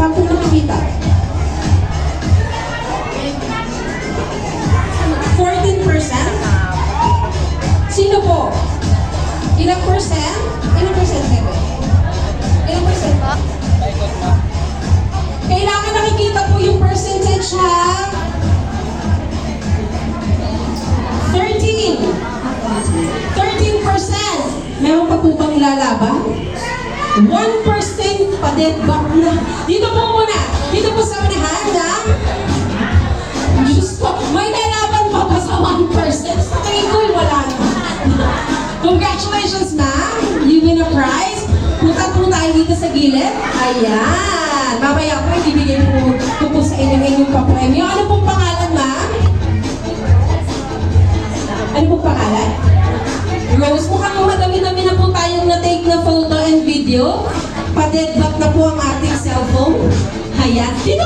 Saan po nakikita? 14%? Sino po? Ilang percent? Ilang percent, Bebe? Ilang percent ba? Kailangan nakikita po yung percentage, ha? 13%. Meron pa po bang ilalaban? 1% pa dead back na. Dito po muna. Dito po sa unahan, ha? Diyos ko, may lalaban pa ba sa 1%? Sa tingin ko, wala na. Congratulations, ma'am. You win a prize. Punta po tayo dito sa gilid. Ayan. Mamaya po, ibibigay po sa inyo inyong papremyo. Ano pong pangalan, ma'am? Ano pong pangalan? Rose, mukhang madami-dami na po tayong na-take na photo and video. Pa-deadback na po ang ating cellphone. Ayan. Dito po